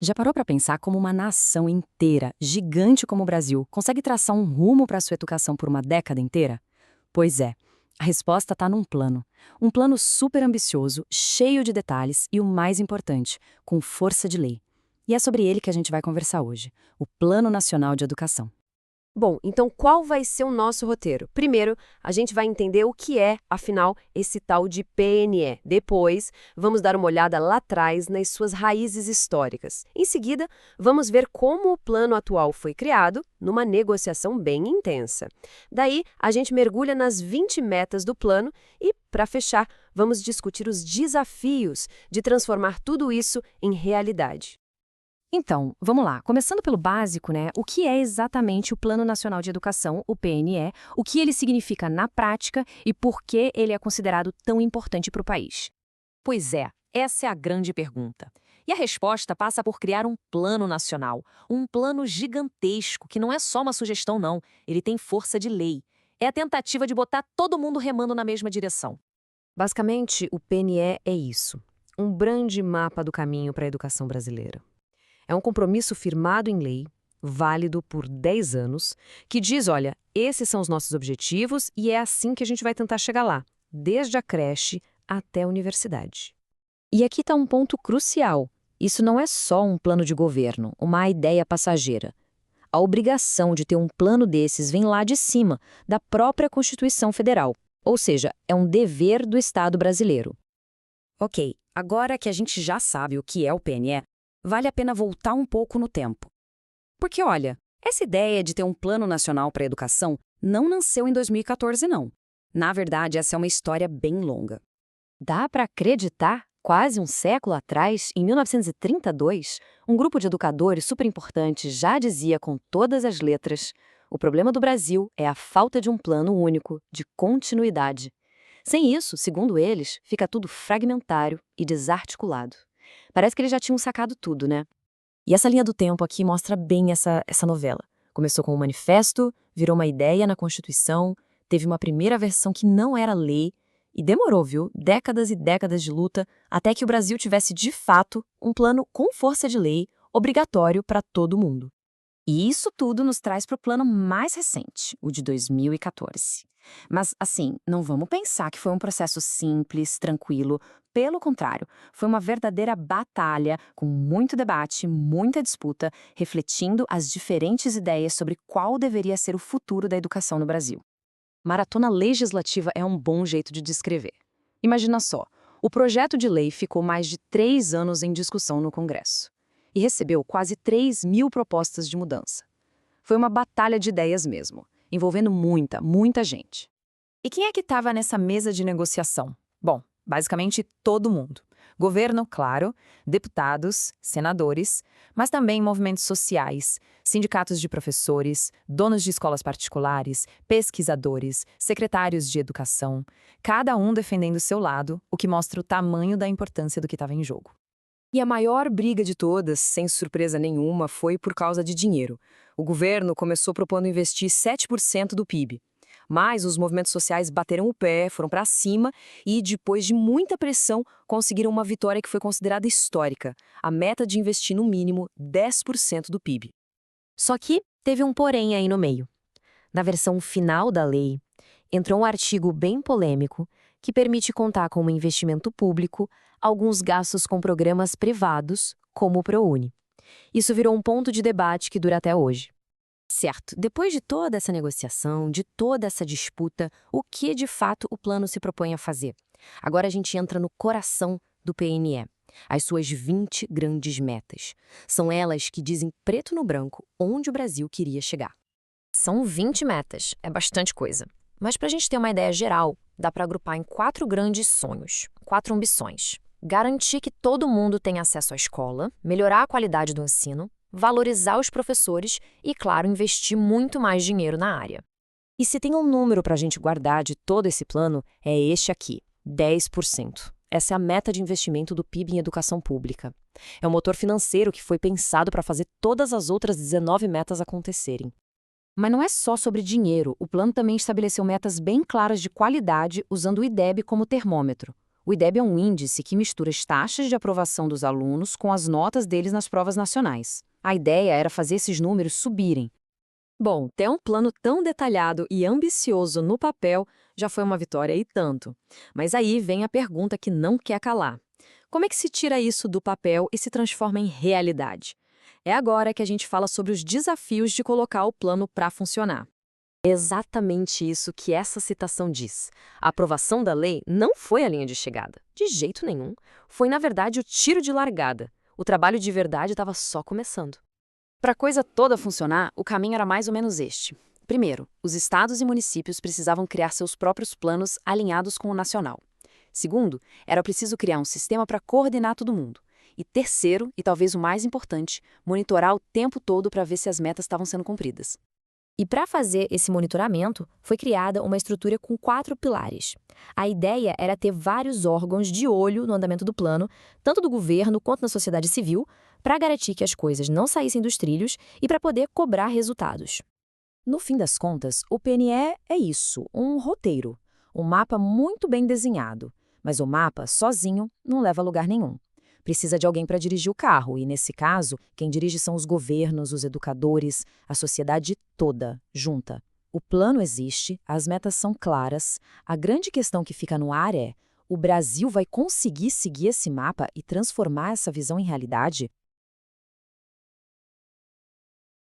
Já parou para pensar como uma nação inteira, gigante como o Brasil, consegue traçar um rumo para sua educação por uma década inteira? Pois é, a resposta está num plano. Um plano super ambicioso, cheio de detalhes e, o mais importante, com força de lei. E é sobre ele que a gente vai conversar hoje, o Plano Nacional de Educação. Bom, então qual vai ser o nosso roteiro? Primeiro, a gente vai entender o que é, afinal, esse tal de PNE. Depois, vamos dar uma olhada lá atrás nas suas raízes históricas. Em seguida, vamos ver como o plano atual foi criado, numa negociação bem intensa. Daí, a gente mergulha nas 20 metas do plano e, para fechar, vamos discutir os desafios de transformar tudo isso em realidade. Então, vamos lá. Começando pelo básico, né? O que é exatamente o Plano Nacional de Educação, o PNE, o que ele significa na prática e por que ele é considerado tão importante para o país? Pois é, essa é a grande pergunta. E a resposta passa por criar um plano nacional, um plano gigantesco, que não é só uma sugestão, não. Ele tem força de lei. É a tentativa de botar todo mundo remando na mesma direção. Basicamente, o PNE é isso: um grande mapa do caminho para a educação brasileira. É um compromisso firmado em lei, válido por 10 anos, que diz, olha, esses são os nossos objetivos e é assim que a gente vai tentar chegar lá, desde a creche até a universidade. E aqui está um ponto crucial. Isso não é só um plano de governo, uma ideia passageira. A obrigação de ter um plano desses vem lá de cima, da própria Constituição Federal. Ou seja, é um dever do Estado brasileiro. Ok, agora que a gente já sabe o que é o PNE, vale a pena voltar um pouco no tempo. Porque, olha, essa ideia de ter um Plano Nacional para a Educação não nasceu em 2014, não. Na verdade, essa é uma história bem longa. Dá para acreditar? Quase um século atrás, em 1932, um grupo de educadores super importante já dizia com todas as letras: o problema do Brasil é a falta de um plano único, de continuidade. Sem isso, segundo eles, fica tudo fragmentário e desarticulado. Parece que eles já tinham sacado tudo, né? E essa linha do tempo aqui mostra bem essa novela. Começou com um manifesto, virou uma ideia na Constituição, teve uma primeira versão que não era lei, e demorou, viu? Décadas e décadas de luta até que o Brasil tivesse, de fato, um plano com força de lei, obrigatório para todo mundo. E isso tudo nos traz para o plano mais recente, o de 2014. Mas, assim, não vamos pensar que foi um processo simples, tranquilo. Pelo contrário, foi uma verdadeira batalha, com muito debate, muita disputa, refletindo as diferentes ideias sobre qual deveria ser o futuro da educação no Brasil. Maratona legislativa é um bom jeito de descrever. Imagina só, o projeto de lei ficou mais de 3 anos em discussão no Congresso e recebeu quase 3.000 propostas de mudança. Foi uma batalha de ideias mesmo, envolvendo muita gente. E quem é que estava nessa mesa de negociação? Bom, basicamente todo mundo. Governo, claro, deputados, senadores, mas também movimentos sociais, sindicatos de professores, donos de escolas particulares, pesquisadores, secretários de educação, cada um defendendo seu lado, o que mostra o tamanho da importância do que estava em jogo. E a maior briga de todas, sem surpresa nenhuma, foi por causa de dinheiro. O governo começou propondo investir 7% do PIB. Mas os movimentos sociais bateram o pé, foram para cima e, depois de muita pressão, conseguiram uma vitória que foi considerada histórica: a meta de investir no mínimo 10% do PIB. Só que teve um porém aí no meio. Na versão final da lei, entrou um artigo bem polêmico que permite contar com um investimento público, alguns gastos com programas privados, como o ProUni. Isso virou um ponto de debate que dura até hoje. Certo, depois de toda essa negociação, de toda essa disputa, o que de fato o plano se propõe a fazer? Agora a gente entra no coração do PNE, as suas 20 grandes metas. São elas que dizem preto no branco onde o Brasil queria chegar. São 20 metas, é bastante coisa. Mas para a gente ter uma ideia geral, dá para agrupar em 4 grandes sonhos, 4 ambições. Garantir que todo mundo tenha acesso à escola, melhorar a qualidade do ensino, valorizar os professores e, claro, investir muito mais dinheiro na área. E se tem um número para a gente guardar de todo esse plano, é este aqui, 10%. Essa é a meta de investimento do PIB em educação pública. É um motor financeiro que foi pensado para fazer todas as outras 19 metas acontecerem. Mas não é só sobre dinheiro, o plano também estabeleceu metas bem claras de qualidade usando o IDEB como termômetro. O IDEB é um índice que mistura as taxas de aprovação dos alunos com as notas deles nas provas nacionais. A ideia era fazer esses números subirem. Bom, ter um plano tão detalhado e ambicioso no papel já foi uma vitória e tanto. Mas aí vem a pergunta que não quer calar. Como é que se tira isso do papel e se transforma em realidade? É agora que a gente fala sobre os desafios de colocar o plano para funcionar. É exatamente isso que essa citação diz. A aprovação da lei não foi a linha de chegada, de jeito nenhum. Foi, na verdade, o tiro de largada. O trabalho de verdade estava só começando. Para a coisa toda funcionar, o caminho era mais ou menos este. Primeiro, os estados e municípios precisavam criar seus próprios planos alinhados com o nacional. Segundo, era preciso criar um sistema para coordenar todo mundo. E terceiro, e talvez o mais importante, monitorar o tempo todo para ver se as metas estavam sendo cumpridas. E para fazer esse monitoramento, foi criada uma estrutura com 4 pilares. A ideia era ter vários órgãos de olho no andamento do plano, tanto do governo quanto da sociedade civil, para garantir que as coisas não saíssem dos trilhos e para poder cobrar resultados. No fim das contas, o PNE é isso, um roteiro, um mapa muito bem desenhado. Mas o mapa, sozinho, não leva a lugar nenhum. Precisa de alguém para dirigir o carro, e nesse caso, quem dirige são os governos, os educadores, a sociedade toda, junta. O plano existe, as metas são claras, a grande questão que fica no ar é: o Brasil vai conseguir seguir esse mapa e transformar essa visão em realidade?